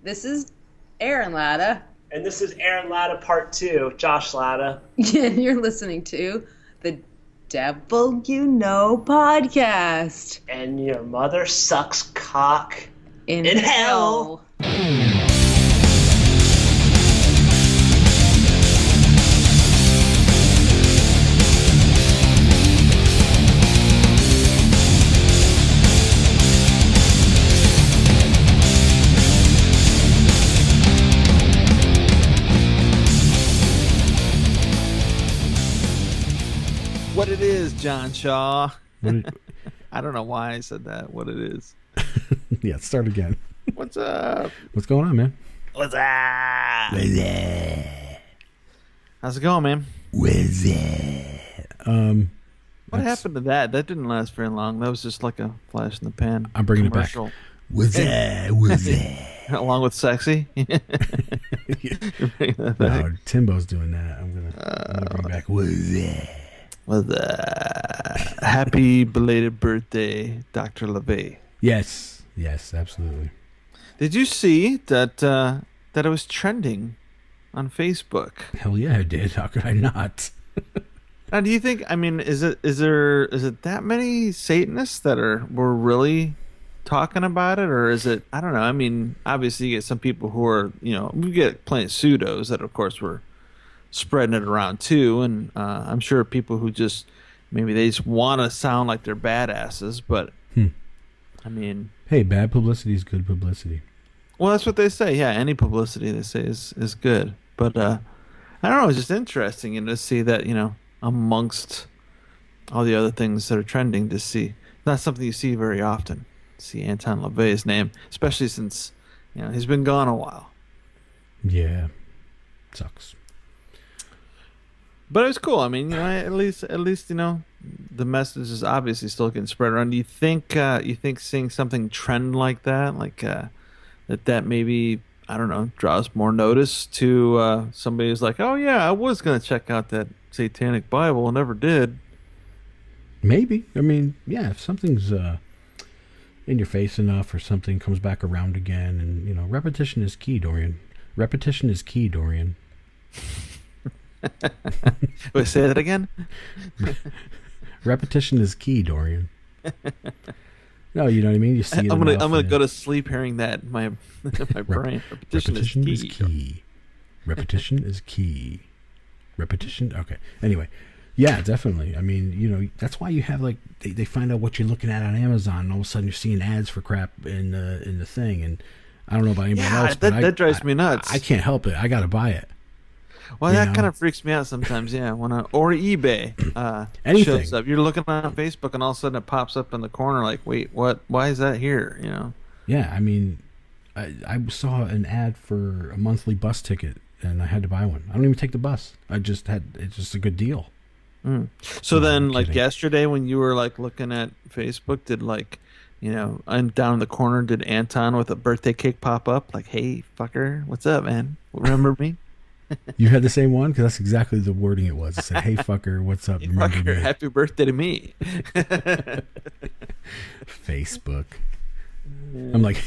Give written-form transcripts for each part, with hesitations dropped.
This is Aaron Latta. And this is Aaron Latta Part 2, Josh Latta. And you're listening to the Devil You Know podcast. And your mother sucks cock In hell. What it is, John Shaw. I don't know why I said that. What it is. Yeah, start again. What's up? What's going on, man? What's up? What's up? How's it going, man? What's up? What happened to that? That didn't last very long. That was just like a flash in the pan. I'm bringing commercial. it back. What's up? What's up? Along with sexy. No, Timbo's doing that. I'm gonna bring back what's up? With happy belated birthday, Dr. LeVay. Yes, absolutely. Did you see that it was trending on Facebook? Hell yeah, I did. How could I not? Now, do you think? I mean, is it that many Satanists that were really talking about it, or is it? I don't know. I mean, obviously, you get some people who are, we get plenty of pseudos that, of course, were spreading it around too, and I'm sure people who just maybe they just want to sound like they're badasses, but I mean, hey, bad publicity is good publicity. Well, that's what they say. Yeah, any publicity they say is good. But I don't know. It's just interesting, to see that amongst all the other things that are trending, to see not something you see very often. See Anton LaVey's name, especially since he's been gone a while. Yeah, sucks. But it was cool. I mean, at least, the message is obviously still getting spread around. Do you think seeing something trend like that, like that maybe, I don't know, draws more notice to somebody who's like, oh yeah, I was gonna check out that satanic Bible, and never did. Maybe. I mean, yeah, if something's in your face enough, or something comes back around again, and repetition is key, Dorian. Repetition is key, Dorian. Wait, say that again. Repetition is key, Dorian. No, you know what I mean. You see, I'm gonna go to sleep hearing that in my brain. Repetition is key. Repetition is key. Repetition. Okay. Anyway, yeah, definitely. I mean, that's why you have they find out what you're looking at on Amazon, and all of a sudden you're seeing ads for crap in the thing, and I don't know about anybody else, but that drives me nuts. I can't help it. I gotta buy it. Well, that kind of freaks me out sometimes, yeah. Or eBay shows up. You're looking on Facebook, and all of a sudden it pops up in the corner like, wait, what? Why is that here? Yeah, I mean, I saw an ad for a monthly bus ticket, and I had to buy one. I don't even take the bus. It's just a good deal. So then, yesterday when you were looking at Facebook, did and down in the corner, did Anton with a birthday cake pop up? Like, hey, fucker, what's up, man? Remember me? You had the same one? Because that's exactly the wording it was. It said, hey, fucker, what's up? Hey, fucker, happy birthday to me. Facebook. I'm like,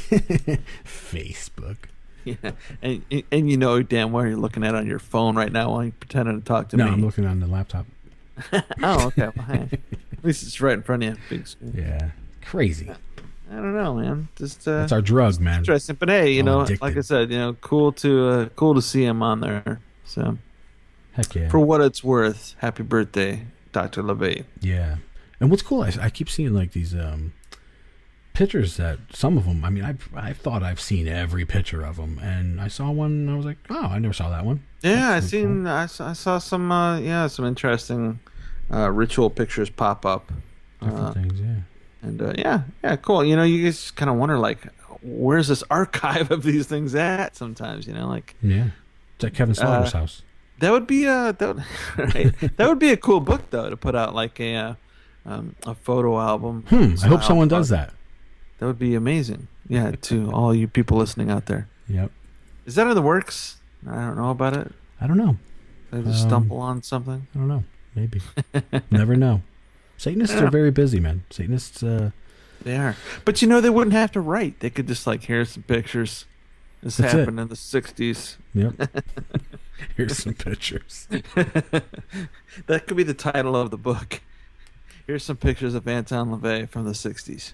Facebook. Yeah, and damn well you're looking at it on your phone right now while you're pretending to talk to me. No, I'm looking on the laptop. Oh, okay. Well, hey. At least it's right in front of you. Big screen. Yeah. Crazy. I don't know, man. Just it's our drug, man. Interesting, but hey, addicted. like I said, cool to see him on there. So, heck yeah. For what it's worth, happy birthday, Dr. LeVay. Yeah, and what's cool, I keep seeing these pictures that some of them. I mean, I thought I've seen every picture of them, and I saw one, and I was like, oh, I never saw that one. Yeah, I saw some some interesting ritual pictures pop up. Different things, yeah. And yeah, cool. You just kind of wonder, where's this archive of these things at? Sometimes, yeah, it's at Kevin Slaughter's house. That would be that would be a cool book though, to put out a photo album. I hope someone does that. That would be amazing. Yeah, to all you people listening out there. Yep. Is that in the works? I don't know about it. I don't know. Did I just stumble on something? I don't know. Maybe. Never know. Satanists are very busy, man. Satanists. They are. But they wouldn't have to write. They could just here's some pictures. This That's happened it. in the 60s. Yep. Here's some pictures. That could be the title of the book. Here's some pictures of Anton LaVey from the 60s.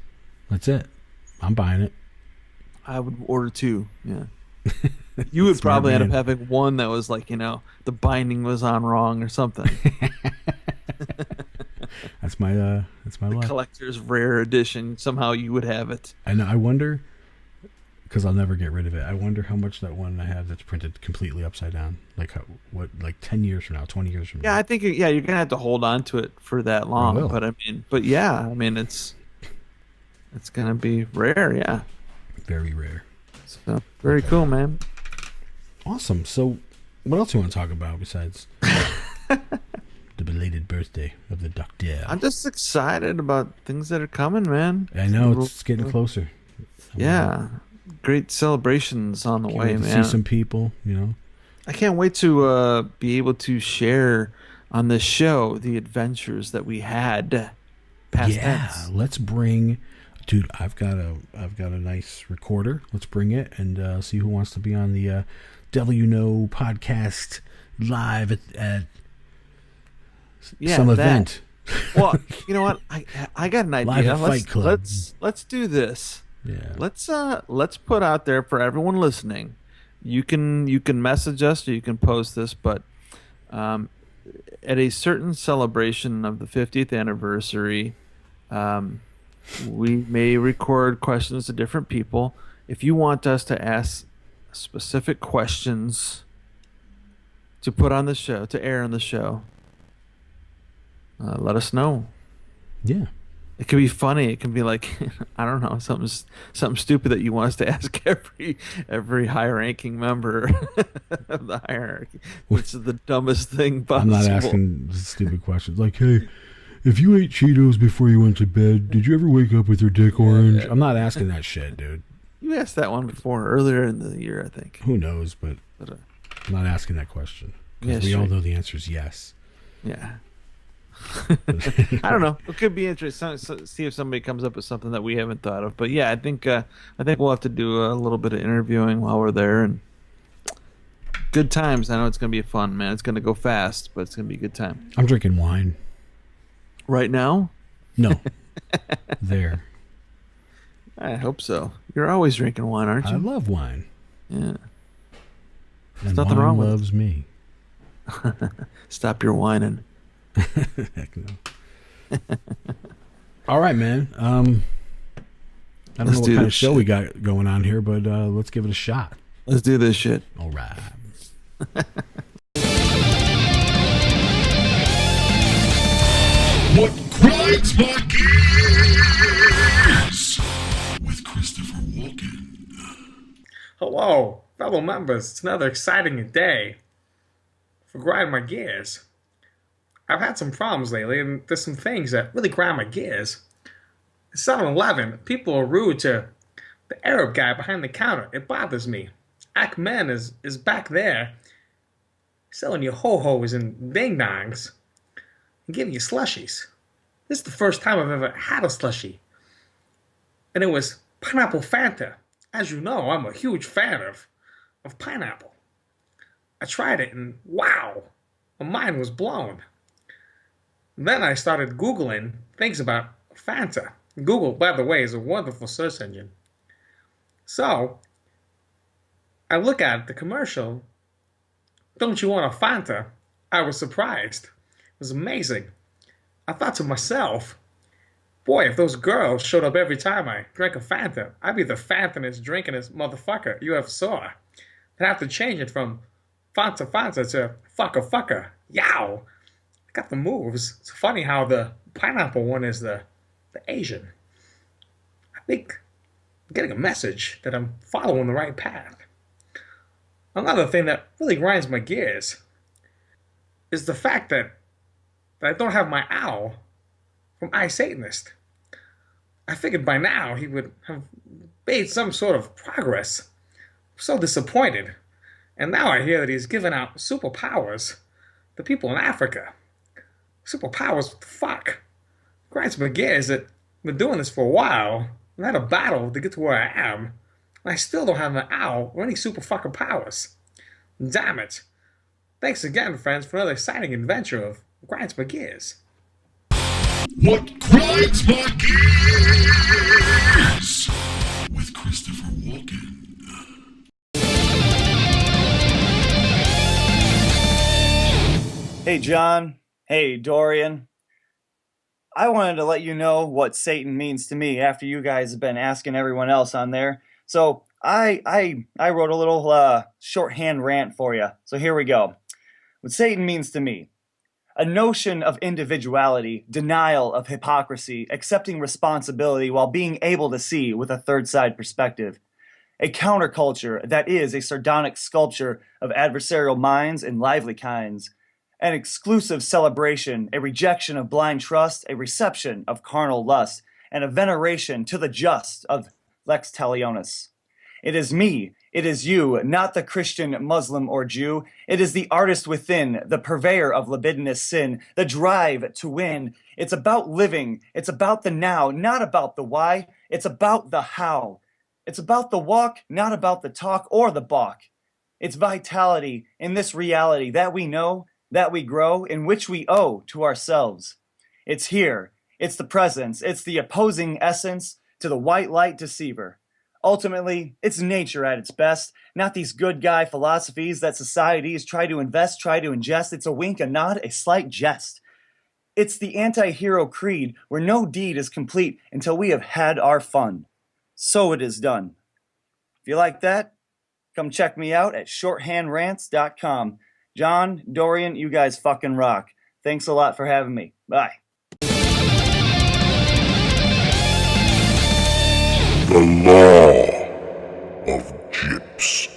That's it. I'm buying it. I would order 2. Yeah. You would Smart probably end up man. having one that was like, the binding was on wrong or something. That's my The luck. collector's rare edition. Somehow you would have it. I know. I wonder, because I'll never get rid of it. I wonder how much that one I have that's printed completely upside down. Like like 10 years from now, 20 years from Yeah, now. I think you're gonna have to hold on to it for that long. will. But it's gonna be rare. Yeah. Very rare. So very cool, man. Awesome. So, what else you want to talk about besides the belated birthday of the Doctor? I'm just excited about things that are coming, man. I know it's getting closer. Yeah, great celebrations on the Can't way, wait to man. see some people. I can't wait to be able to share on this show the adventures that we had. Past tense. Let's bring, dude. I've got a nice recorder. Let's bring it and see who wants to be on the Devil You Know podcast live at some event. Well, you know what? I got an Live idea. at Fight Club. Let's do this. Yeah. Let's put out there for everyone listening. You can message us or you can post this, but at a certain celebration of the 50th anniversary, we may record questions to different people. If you want us to ask specific questions to put on the show, to air on the show, let us know. Yeah. It can be funny. It can be like, I don't know, something stupid that you want us to ask every high-ranking member of the hierarchy. Which is the dumbest thing possible. I'm not asking stupid questions like, hey, if you ate Cheetos before you went to bed, did you ever wake up with your dick orange? Yeah. I'm not asking that shit, dude. You asked that one before, earlier in the year, I think. Who knows, but I'm not asking that question. Because we all know the answer is yes. Yeah. I don't know. It could be interesting. See if somebody comes up with something that we haven't thought of. But yeah, I think we'll have to do a little bit of interviewing while we're there, and good times. I know it's gonna be fun, man. It's gonna go fast, but it's gonna be a good time. I'm drinking wine. Right now? No. There. I hope so. You're always drinking wine, aren't I you? love wine. Yeah. And nothing wine wrong with it. loves me. Stop your whining. Heck no. All right, man. I don't know what kind of show we got going on here, but let's give it a shot. Let's do this shit. All right. What grinds my gears? With Christopher Walken. Hello, fellow members. It's another exciting day for grinding my gears. I've had some problems lately, and there's some things that really grind my gears. At 7-Eleven, people are rude to the Arab guy behind the counter. It bothers me. Ahmed is back there selling you ho-hos and ding-dongs and giving you slushies. This is the first time I've ever had a slushie. And it was pineapple Fanta. As you know, I'm a huge fan of pineapple. I tried it and wow, my mind was blown. Then I started Googling things about Fanta. Google, by the way, is a wonderful search engine. So, I look at the commercial, "Don't you want a Fanta?" I was surprised. It was amazing. I thought to myself, boy, if those girls showed up every time I drank a Fanta, I'd be the Fantanest, drinkingest motherfucker you ever saw. I'd have to change it from Fanta to fucker. Yow! I got the moves. It's funny how the pineapple one is the Asian. I think I'm getting a message that I'm following the right path. Another thing that really grinds my gears is the fact that I don't have my owl from iSatanist. I figured by now he would have made some sort of progress. I'm so disappointed. And now I hear that he's given out superpowers to people in Africa. Superpowers? What the fuck? Grinds my gears that I've been doing this for a while. I've had a battle to get to where I am. and I still don't have an owl or any super fucking powers. Damn it. Thanks again, friends, for another exciting adventure of Grinds My Gears. What grinds my gears? With Christopher Walken. Hey, John. Hey, Dorian. I wanted to let you know what Satan means to me after you guys have been asking everyone else on there. So I wrote a little shorthand rant for you. So here we go. What Satan means to me: a notion of individuality, denial of hypocrisy, accepting responsibility while being able to see with a third side perspective. A counterculture that is a sardonic sculpture of adversarial minds and lively kinds. An exclusive celebration, a rejection of blind trust, a reception of carnal lust, and a veneration to the just of Lex Talionis. It is me, it is you, not the Christian, Muslim, or Jew. It is the artist within, the purveyor of libidinous sin, the drive to win. It's about living, it's about the now, not about the why. It's about the how. It's about the walk, not about the talk or the balk. It's vitality in this reality that we know, that we grow, in which we owe to ourselves. It's here. It's the presence. It's the opposing essence to the white light deceiver. Ultimately, it's nature at its best, not these good guy philosophies that societies try to invest, try to ingest. It's a wink, a nod, a slight jest. It's the anti-hero creed where no deed is complete until we have had our fun. So it is done. If you like that, come check me out at shorthandrans.com. John, Dorian, you guys fucking rock. Thanks a lot for having me. Bye. The Law of Gyps.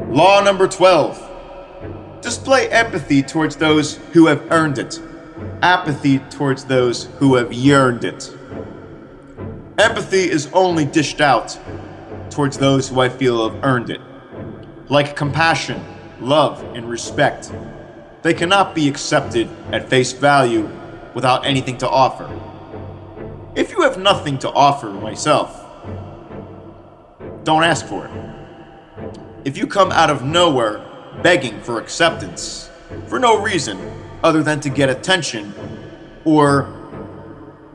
Law number 12. Display empathy towards those who have earned it. Apathy towards those who have yearned it. Empathy is only dished out towards those who I feel have earned it. Like compassion, love, and respect, they cannot be accepted at face value without anything to offer. If you have nothing to offer myself, don't ask for it. If you come out of nowhere begging for acceptance, for no reason other than to get attention or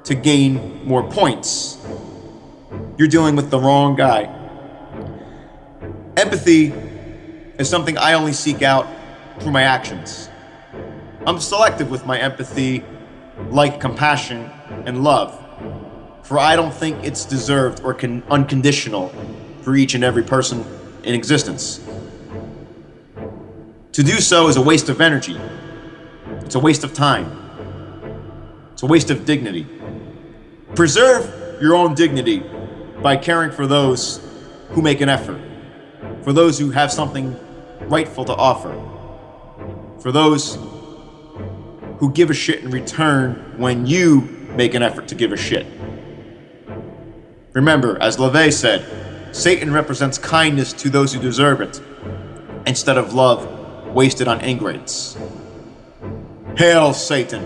to gain more points, you're dealing with the wrong guy. Empathy is something I only seek out through my actions. I'm selective with my empathy, like compassion and love, for I don't think it's deserved or unconditional for each and every person in existence. To do so is a waste of energy. It's a waste of time. It's a waste of dignity. Preserve your own dignity by caring for those who make an effort, for those who have something rightful to offer, for those who give a shit in return when you make an effort to give a shit. Remember, as LaVey said, Satan represents kindness to those who deserve it, instead of love wasted on ingrates. Hail Satan!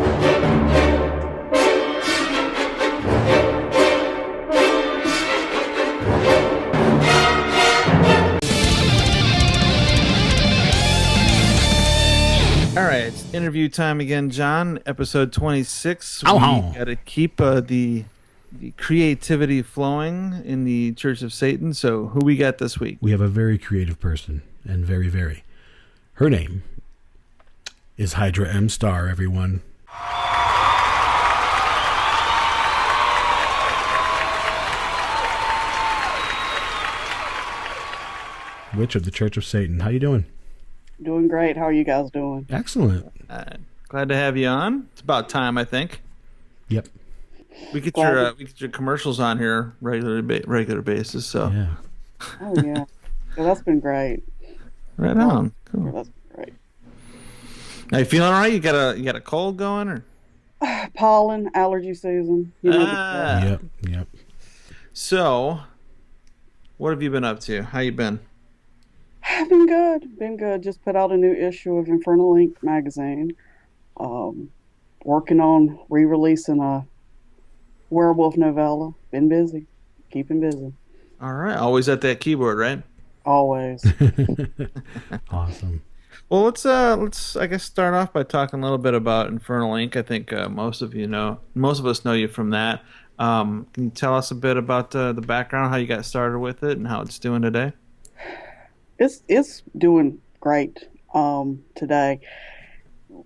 All right, it's interview time again, John. Episode 26. Ow. We got to keep the creativity flowing in the Church of Satan. So, who we got this week? We have a very creative person, and very. Her name is Hydra M Star, everyone. Witch of the Church of Satan. How you doing? Doing great. How are you guys doing? Excellent. Glad to have you on. It's about time, I think. Yep. We get your commercials on here regular basis. So Yeah. Oh yeah. Yeah, that's been great. right on. Yeah, Cool. that's been great. Are you feeling all right? You got a cold going or? Pollen, allergy season. You know, Yep. So, what have you been up to? How you been? been good. Been good. Just put out a new issue of Infernal Link magazine. working on re-releasing a werewolf novella. Been busy, keeping busy. All right, always at that keyboard, right? Always. Awesome. Well, let's I guess start off by talking a little bit about Infernal Ink. I think most of us know you from that. Can you tell us a bit about the background, how you got started with it, and how it's doing today? It's doing great today.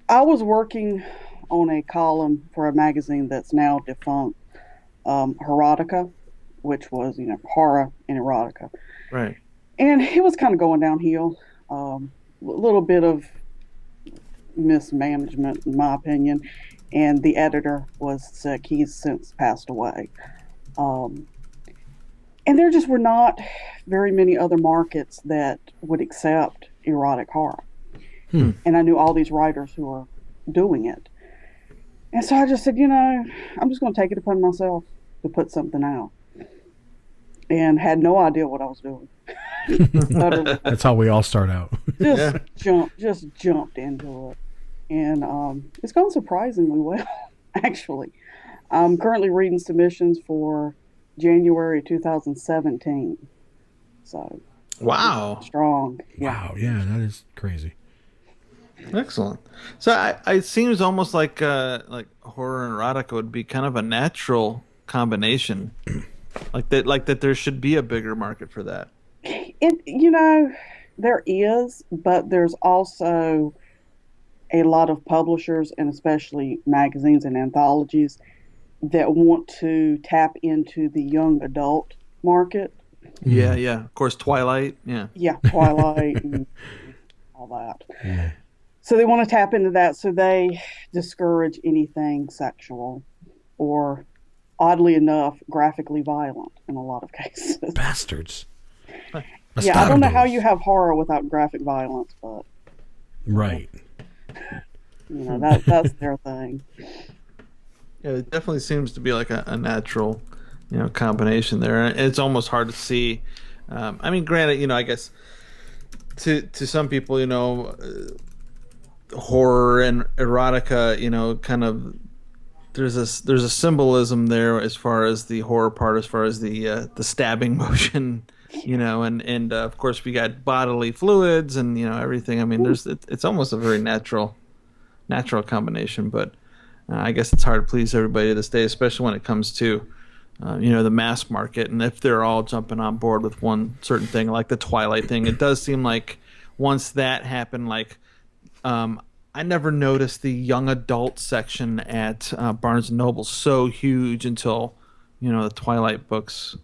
I was working on a column for a magazine that's now defunct, Erotica, which was horror and erotica, Right. and it was kind of going downhill. A little bit of mismanagement, in my opinion, and the editor was sick. He's since passed away. And there just were not very many other markets that would accept erotic horror. And I knew all these writers who were doing it. And so I just said, I'm just going to take it upon myself to put something out. And had no idea what I was doing. That's how we all start out. Just jumped into it. And it's gone surprisingly well, actually. I'm currently reading submissions for January 2017. So wow, strong. Wow, yeah, that is crazy. Excellent. So it seems almost like horror and erotica would be kind of a natural combination, like that there should be a bigger market for that. There is, but there's also a lot of publishers and especially magazines and anthologies that want to tap into the young adult market. Yeah. Of course, Twilight. Yeah, Twilight and all that. Yeah. So they want to tap into that, so they discourage anything sexual or, oddly enough, graphically violent in a lot of cases. Bastards. Yeah, I don't know how you have horror without graphic violence, but right. That's their thing. Yeah, it definitely seems to be like a natural, combination there. And it's almost hard to see. I mean, granted, I guess to some people, horror and erotica, kind of there's a symbolism there as far as the horror part, as far as the stabbing motion, and of course we got bodily fluids and everything. I mean, it's almost a very natural combination, but I guess it's hard to please everybody this day, especially when it comes to the mass market. And if they're all jumping on board with one certain thing, like the Twilight thing, it does seem like once that happened, I never noticed the young adult section at Barnes & Noble so huge until the Twilight books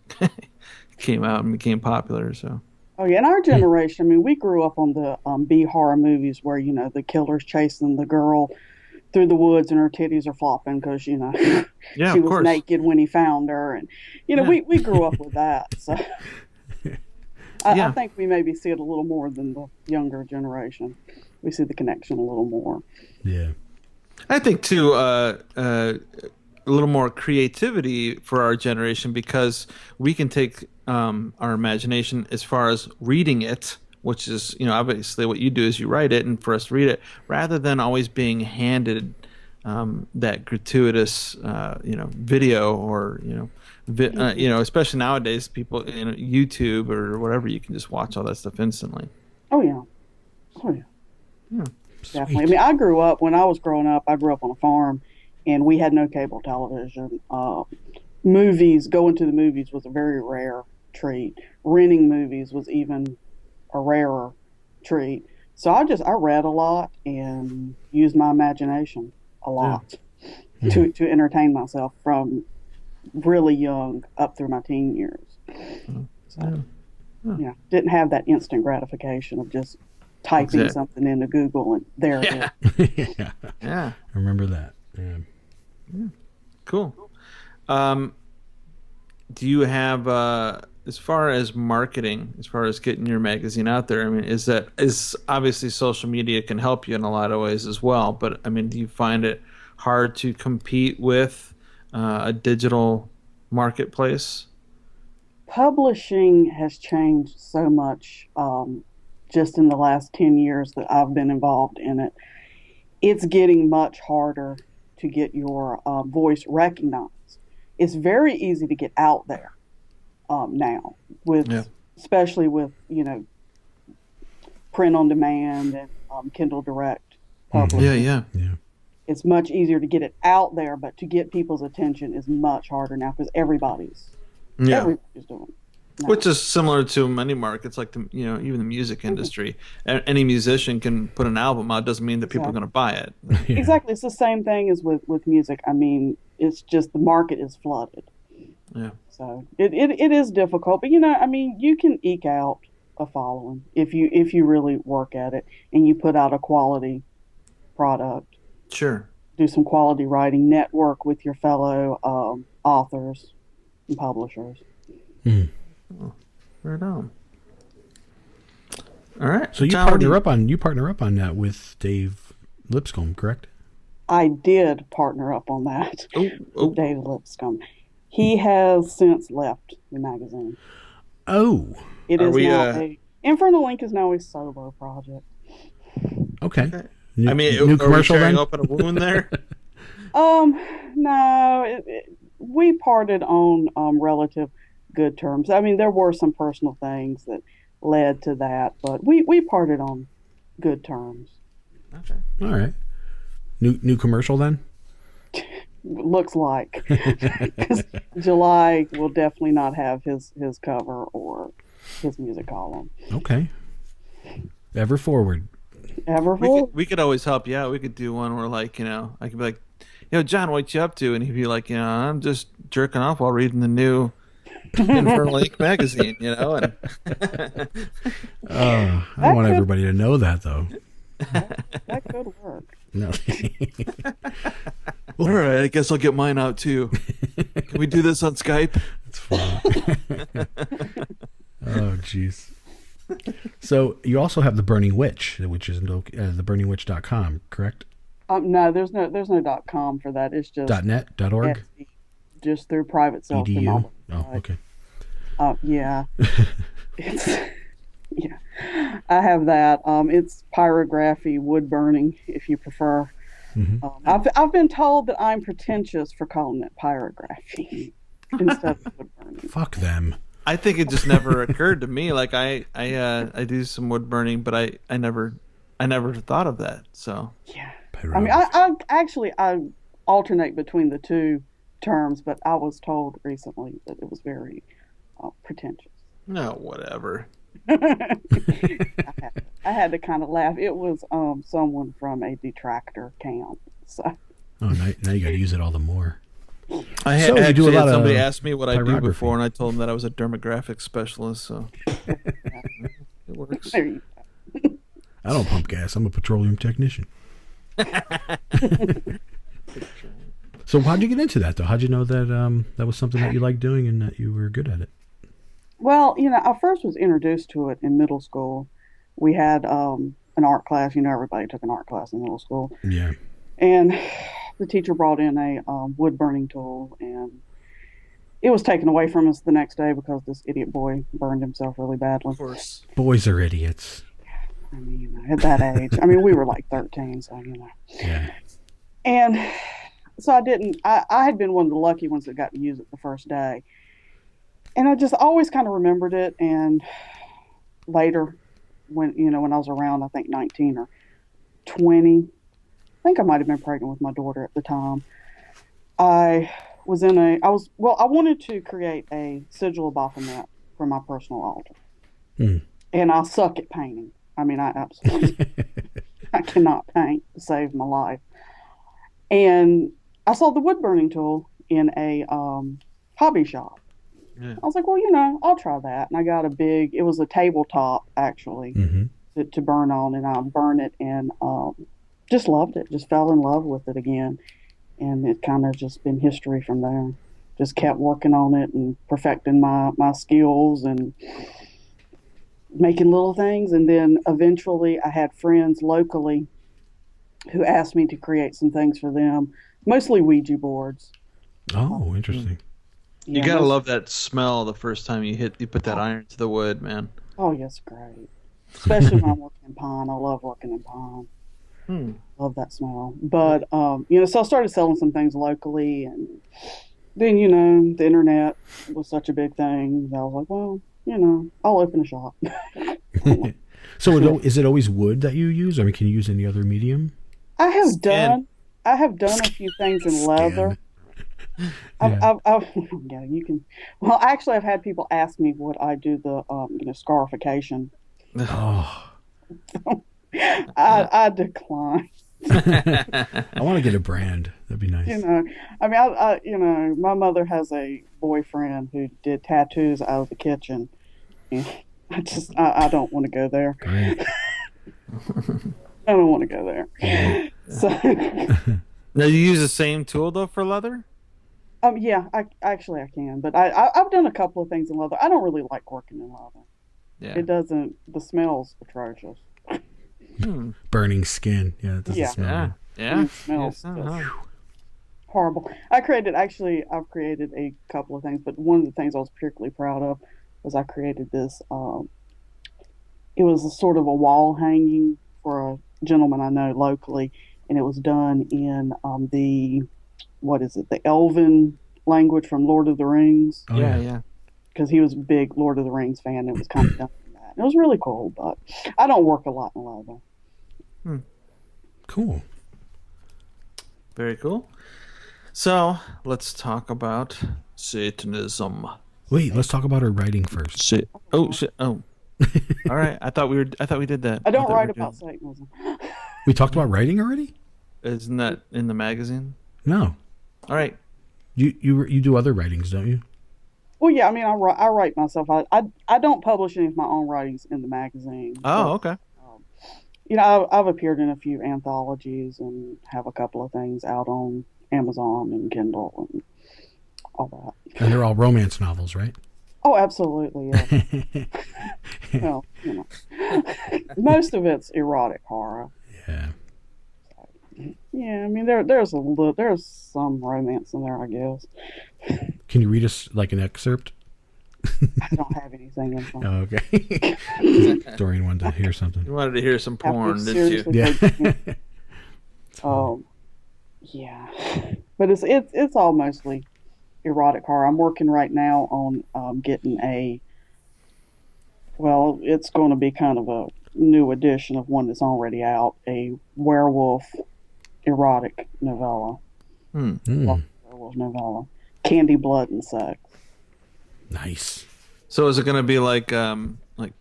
came out and became popular. So. Oh yeah, in our generation, I mean, we grew up on the B horror movies where the killer's chasing the girl through the woods and her titties are flopping because she was naked when he found her, and we grew up with that. So I think we maybe see it a little more than the younger generation. We see the connection a little more. Yeah, I think too. A little more creativity for our generation, because we can take our imagination as far as reading it, which is obviously what you do is you write it and for us to read it, rather than always being handed that gratuitous video or especially nowadays people YouTube or whatever, you can just watch all that stuff instantly. Oh yeah. Definitely. I mean, when I was growing up, I grew up on a farm, and we had no cable television. Going to the movies was a very rare treat. Renting movies was even a rarer treat. So I read a lot and used my imagination a lot to entertain myself from really young up through my teen years. So, didn't have that instant gratification of just typing something into Google and there it is. Yeah. I remember that. Yeah. Cool. Do you have as far as marketing, as far as getting your magazine out there, I mean, is obviously social media can help you in a lot of ways as well, but I mean, do you find it hard to compete with a digital marketplace? Publishing has changed so much just in the last 10 years that I've been involved in it. It's getting much harder to get your voice recognized. It's very easy to get out there now, especially with print on demand and Kindle Direct publishing. Yeah. It's much easier to get it out there, but to get people's attention is much harder now because everybody's doing it. No. Which is similar to many markets, like even the music industry. Any musician can put an album out. Doesn't mean that people are going to buy it. Yeah. Exactly, it's the same thing as with music. I mean, it's just the market is flooded. Yeah. So it is difficult, but you can eke out a following if you really work at it and you put out a quality product. Sure. Do some quality writing, network with your fellow authors and publishers. Hmm. Oh, right on. All right. So you partner up on that with Dave Lipscomb, correct? I did partner up on that with Dave Lipscomb. He has since left the magazine. Oh. It is now Infernal Link is now a solo project. Okay. New commercial then? Open a wound there? No. We parted on relative good terms. I mean, there were some personal things that led to that, but we parted on good terms. Okay. All right. New commercial then? Looks like. Because July will definitely not have his cover or his music column. Okay. Ever forward. We could always help you out. We could do one where, I could be like, John, what you up to? And he'd be like, I'm just jerking off while reading the new Infernal Link magazine, And I don't want everybody to know that, though. That could work. No. All right, I guess I'll get mine out too. Can we do this on Skype? That's fine. Oh, jeez. So you also have the Burning Witch, which is theburningwitch.com, correct? No, there's no .com for that. It's just .net, .org, just through private self. EDU. Oh, okay. Yeah. Yeah, I have that. It's pyrography, wood burning, if you prefer. Mm-hmm. I've been told that I'm pretentious for calling it pyrography instead of wood burning. Fuck them. I think it just never occurred to me. Like I do some wood burning, but I never thought of that. So yeah, I mean, I alternate between the two terms, but I was told recently that it was very pretentious. No, whatever. I had to kind of laugh. It was someone from a detractor camp. So. Oh, now you got to use it all the more. I had somebody asked me what I do before, and I told them that I was a dermographic specialist. So it works. I don't pump gas. I'm a petroleum technician. So how'd you get into that, though? How'd you know that that was something that you liked doing and that you were good at it? Well, I first was introduced to it in middle school. We had an art class. Everybody took an art class in middle school. Yeah. And the teacher brought in a wood burning tool, and it was taken away from us the next day because this idiot boy burned himself really badly. Of course. Boys are idiots. I mean, at that age. I mean, we were like 13, so, Yeah. And so I had been one of the lucky ones that got to use it the first day. And I just always kind of remembered it. And later, when I was around, I think 19 or 20, I think I might have been pregnant with my daughter at the time. I wanted to create a sigil of Baphomet for my personal altar. And I suck at painting. I mean, I absolutely, I cannot paint to save my life. And I saw the wood burning tool in a hobby shop. Yeah. I was like, well, I'll try that. And I got it was a tabletop actually to burn on, and I burned it and just loved it, just fell in love with it again. And it kind of just been history from there. Just kept working on it and perfecting my skills and making little things. And then eventually I had friends locally who asked me to create some things for them, mostly Ouija boards. Oh, interesting. You gotta love that smell the first time you put that iron to the wood, man. Oh, yes, great. Especially when I'm working in pine. I love working in pine. Love that smell. But so I started selling some things locally, and then the internet was such a big thing that I was like, well, I'll open a shop. So is it always wood that you use? I mean, can you use any other medium? I have done a few things in leather. Yeah, you can. Well, actually, I've had people ask me would I do the scarification. Oh, I decline. I want to get a brand. That'd be nice. I mean, my mother has a boyfriend who did tattoos out of the kitchen. And I don't want to go there. Great. I don't want to go there. Yeah. So. Now you use the same tool though for leather? Yeah, I can, but I've done a couple of things in leather. I don't really like working in leather. Yeah. It doesn't. The smell's atrocious. Burning skin. Yeah, it doesn't smell good. Yeah. It smells horrible. I've created a couple of things, but one of the things I was particularly proud of was I created this. It was a sort of a wall hanging for a gentleman I know locally, and it was done in the Elven language from Lord of the Rings. Oh, yeah. Because he was a big Lord of the Rings fan. It was kind of done in that. It was really cool, but I don't work a lot in leather. Cool. Very cool. So let's talk about Satanism. Wait, let's talk about our writing first. Oh. All right. I thought we did that. I don't write about Satanism. We talked about writing already? Isn't that in the magazine? No. All right. You do other writings, don't you? Well, yeah. I mean, I write myself. I don't publish any of my own writings in the magazine. Oh, okay. I've appeared in a few anthologies and have a couple of things out on Amazon and Kindle and all that. And they're all romance novels, right? Oh, absolutely. Yeah. Well, most of it's erotic horror. Yeah. Yeah, I mean there's some romance in there, I guess. Can you read us like an excerpt? I don't have anything in front. Oh, okay. Dorian wanted to hear something. You wanted to hear some porn, didn't you? Yeah. Yeah. But it's all mostly erotic horror. I'm working right now on getting it's going to be kind of a new edition of one that's already out, a werewolf erotic novella. Werewolf novella. Candy, blood, and sex. Nice. So is it going to be like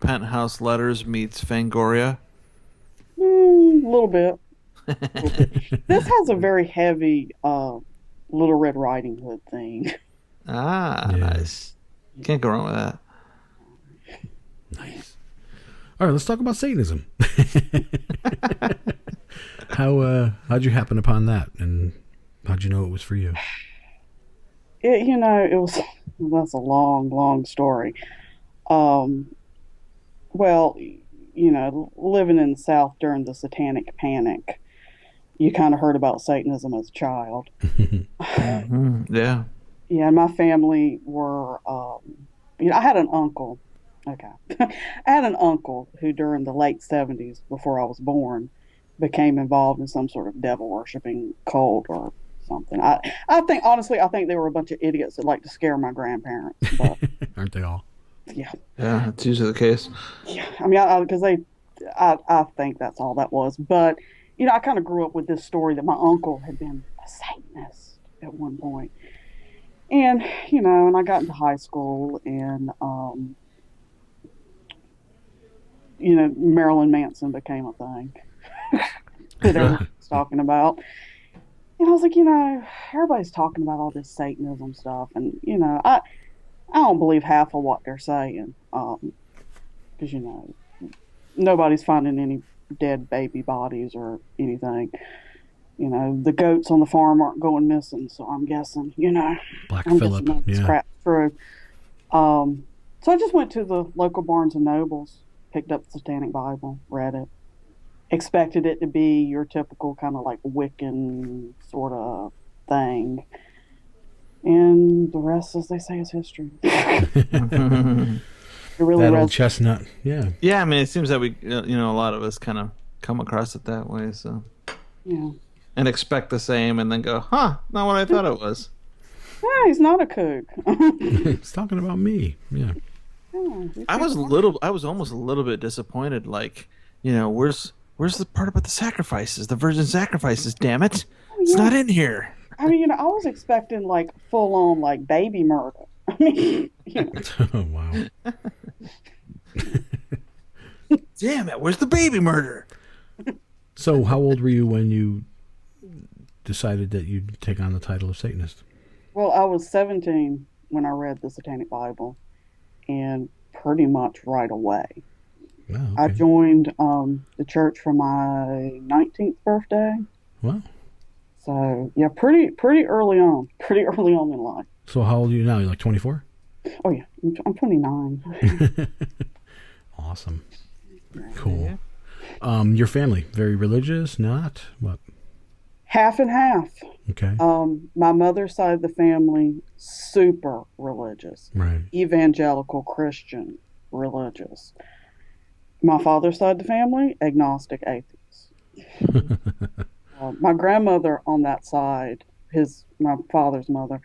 Penthouse Letters meets Fangoria? A little bit. This has a very heavy Little Red Riding Hood thing. Nice. Can't go wrong with that. Nice. All right, let's talk about Satanism. How'd you happen upon that, and how'd you know it was for you? That's a long story. Living in the South during the Satanic Panic, you kind of heard about Satanism as a child. Yeah. Yeah, my family were, I had an uncle. Okay. I had an uncle who during the late 70s, before I was born, became involved in some sort of devil-worshipping cult or something. I think they were a bunch of idiots that like to scare my grandparents. But, aren't they all? Yeah, that's usually the case. Yeah, I mean, I think that's all that was. But, I kind of grew up with this story that my uncle had been a Satanist at one point. And, and I got into high school and, Marilyn Manson became a thing that everyone was talking about. And I was like, everybody's talking about all this Satanism stuff. And, I don't believe half of what they're saying. Because, nobody's finding any dead baby bodies or anything. The goats on the farm aren't going missing. So I'm guessing, Black I'm Phillip. guessing that's crap true. So I just went to the local Barnes and Nobles, picked up the Satanic Bible, read it. Expected it to be your typical kind of like Wiccan sort of thing. And the rest, as they say, is history. Really that old chestnut. Yeah. Yeah, I mean, it seems that we, a lot of us kind of come across it that way. So Yeah. and expect the same, and then go, huh, not what I thought it was. Yeah, he's not a kook. It's talking about me. Yeah. I was almost a little bit disappointed. Like, where's the part about the sacrifices, the virgin sacrifices? Damn it, it's not in here. I mean, I was expecting like full on like baby murder. I mean, Oh, wow. Damn it, where's the baby murder? So, how old were you when you decided that you'd take on the title of Satanist? Well, I was 17 when I read the Satanic Bible, and pretty much right away. Wow, okay. I joined the church for my 19th birthday. Wow. So, yeah, pretty early on in life. So, how old are you now? You're like 24? Oh, yeah, I'm 29. Awesome. Cool. Your family, very religious? Not? What? Half and half. Okay. My mother's side of the family, super religious. Right. Evangelical Christian religious. My father's side of the family, agnostic atheist. My grandmother on that side, my father's mother,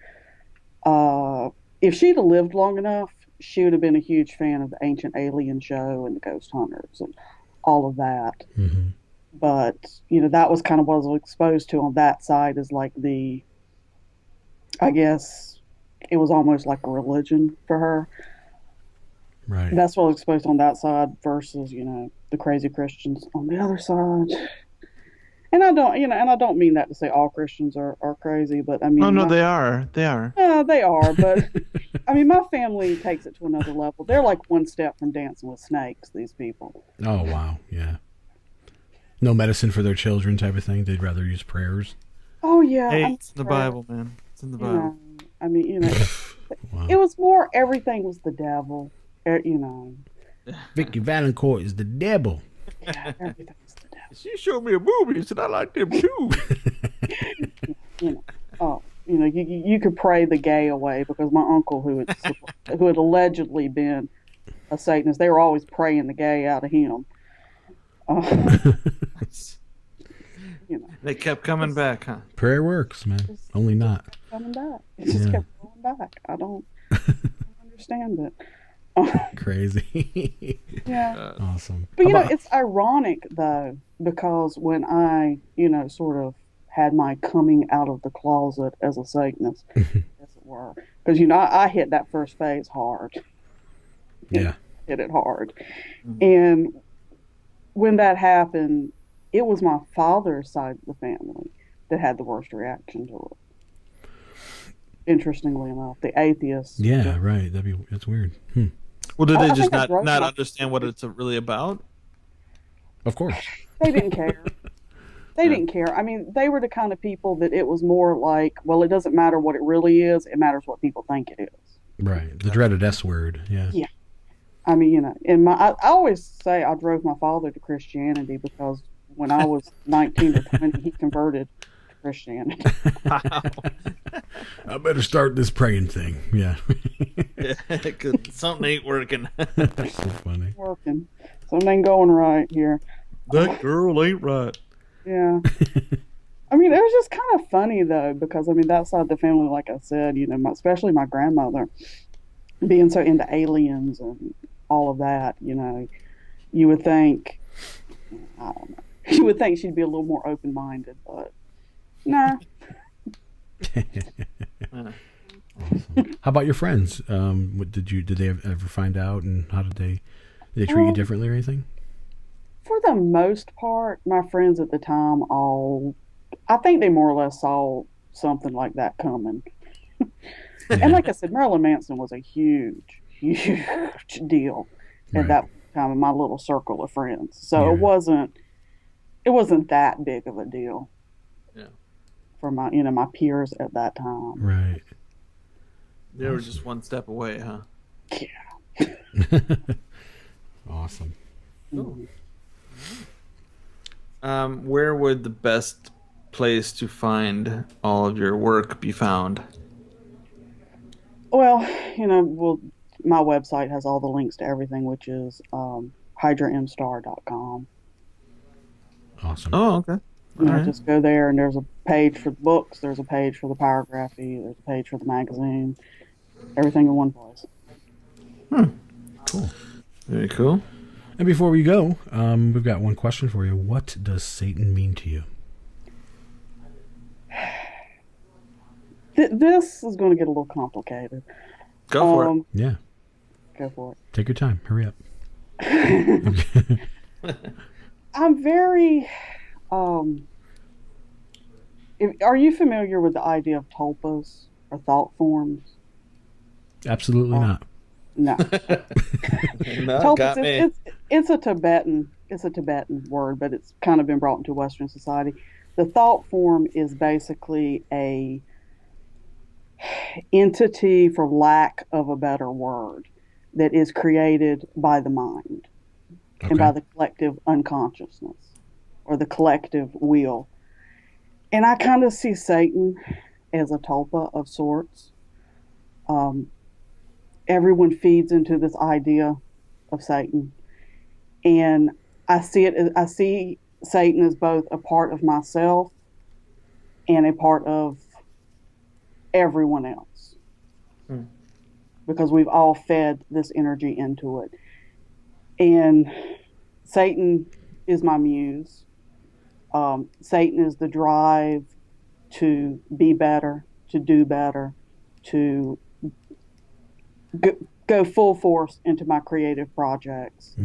if she'd have lived long enough, she would have been a huge fan of the Ancient Alien show and the Ghost Hunters and all of that. Mm-hmm. But, that was kind of what I was exposed to on that side, is like I guess it was almost like a religion for her. Right. That's what I was exposed to on that side versus, the crazy Christians on the other side. And I don't mean that to say all Christians are crazy, but I mean. Oh, no, they are. They are. They are, but I mean, my family takes it to another level. They're like one step from dancing with snakes, these people. Oh, wow. Yeah. No medicine for their children type of thing. They'd rather use prayers. Oh, yeah. Hey, it's in the Bible, man. It's in the Bible. I mean, Wow. It was more everything was the devil, Vicky Valancourt is the devil. Yeah, everything was the devil. She showed me a movie and said, I like them too. You could pray the gay away, because my uncle, who had allegedly been a Satanist, they were always praying the gay out of him. They kept coming back, huh? Prayer works, man. Only not. Coming back. It just kept going back. I don't understand it. Crazy. Yeah. Awesome. But, it's ironic, though, because when I, sort of had my coming out of the closet as a Satanist, as it were, because, I hit that first phase hard. Yeah. Hit it hard. Mm-hmm. And when that happened, it was my father's side of the family that had the worst reaction to it. Interestingly enough, the atheists. Yeah, right. That's weird. Well, did they just not understand what it's really about? Of course. They didn't care. They didn't care. I mean, they were the kind of people that it was more like, well, it doesn't matter what it really is. It matters what people think it is. Right. The dreaded S word. Yeah. Yeah. I mean, I always say I drove my father to Christianity, because when I was 19 or 20, he converted to Christianity. I better start this praying thing. Yeah. Because something ain't working. That's so funny. Working. Something ain't going right here. That girl ain't right. Yeah. I mean, it was just kind of funny, though, because, that side of the family, like I said, especially my grandmother, being so into aliens and all of that, you would think, I don't know, you would think she'd be a little more open-minded, but nah. Awesome. How about your friends? Did they ever find out, and how did they treat you differently or anything? For the most part, my friends at the time I think they more or less saw something like that coming. And like I said, Marilyn Manson was a huge, huge deal at that time in my little circle of friends. So it wasn't that big of a deal. Yeah. For my my peers at that time. Right. They were just one step away, huh? Yeah. Awesome. Cool. Where would the best place to find all of your work be found? Well, my website has all the links to everything, which is HydraMstar.com. Awesome. Oh, okay. And I Alright. just go there, and there's a page for the books, there's a page for the pyrography, there's a page for the magazine, everything in one place. Cool. Very cool. And before we go, we've got one question for you. What does Satan mean to you? This is going to get a little complicated. Go for it. Yeah. Go for it. Take your time. Hurry up. I'm very. Are you familiar with the idea of tulpas or thought forms? Absolutely not. No. No, Tulpas, got me. it's a Tibetan word, but it's kind of been brought into Western society. The thought form is basically a entity, for lack of a better word, that is created by the mind and by the collective unconsciousness or the collective will. And I kind of see Satan as a tulpa of sorts. Everyone feeds into this idea of Satan, and I see Satan as both a part of myself and a part of everyone else, because we've all fed this energy into it. And Satan is my muse. Satan is the drive to be better, to do better, to go full force into my creative projects.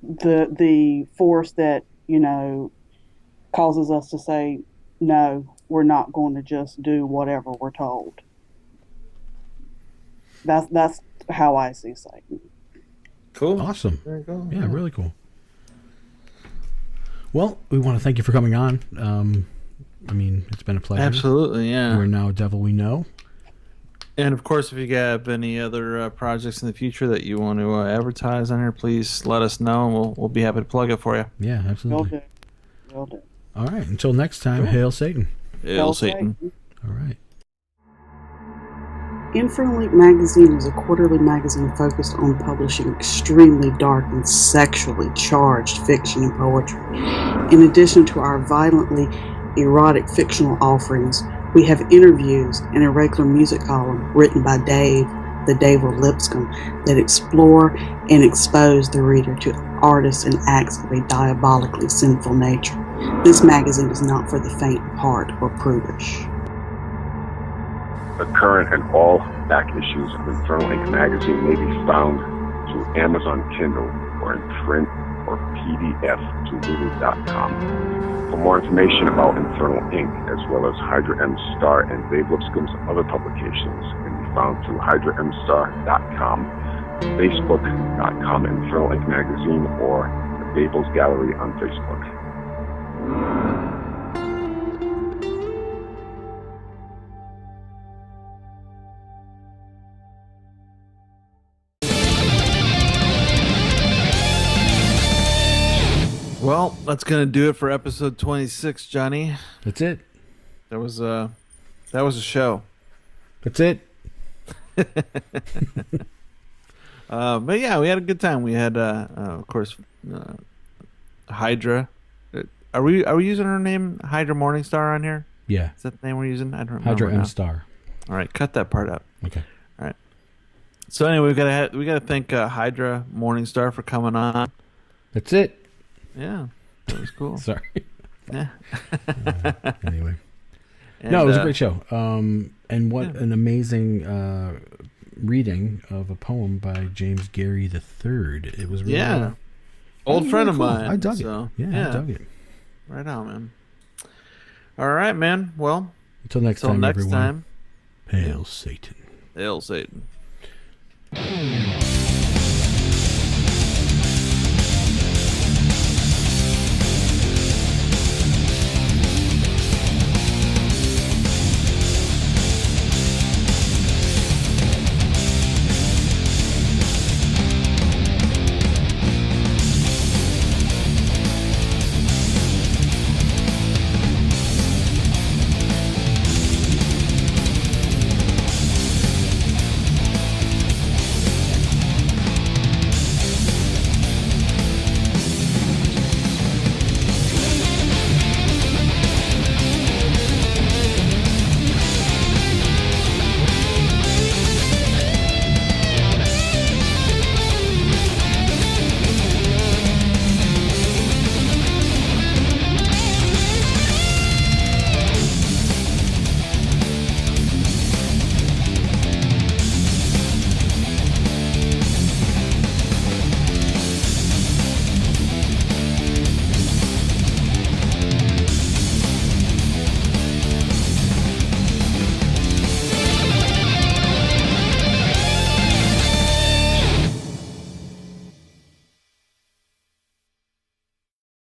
The force that, causes us to say, no, we're not going to just do whatever we're told. That's how I see Satan. Cool. Awesome. Very cool. Yeah, really cool. Well, we want to thank you for coming on. It's been a pleasure. Absolutely, yeah. We're now Devil We Know. And of course, if you have any other projects in the future that you want to advertise on here, please let us know, and we'll be happy to plug it for you. Yeah, absolutely. Will do. All right. Until next time, Hail Satan. Hail Satan. All right. Infernal Link magazine is a quarterly magazine focused on publishing extremely dark and sexually charged fiction and poetry. In addition to our violently erotic fictional offerings, we have interviews and a regular music column written by Dave, the Dave of Lipscomb, that explore and expose the reader to artists and acts of a diabolically sinful nature. This magazine is not for the faint of heart or prudish. The current and all back issues of Infernal Inc. magazine may be found through Amazon Kindle or in print or PDF to Lulu.com. For more information about Infernal Inc., as well as Hydra M Star and Dave Lipscomb's other publications, can be found through HydraMStar.com, Facebook.com, Infernal Inc. magazine, or the Babel's Gallery on Facebook. Well, that's gonna do it for episode 26, Johnny. That's it. That was a show. That's it. But yeah, we had a good time. We had, of course, Hydra. Are we using her name Hydra Morningstar on here? Yeah. Is that the name we're using? I don't remember. Hydra now. M Star. All right, cut that part out. Okay. All right. So anyway, we gotta thank Hydra Morningstar for coming on. That's it. Yeah, that was cool. Sorry. Yeah. Anyway. And, No, it was a great show. And what an amazing reading of a poem by James Geary III. It was really old friend of cool. mine. I dug it. So, Yeah, I dug it. Right on, man. All right, man. Well, until next time, everyone. Hail Satan. Hail Satan.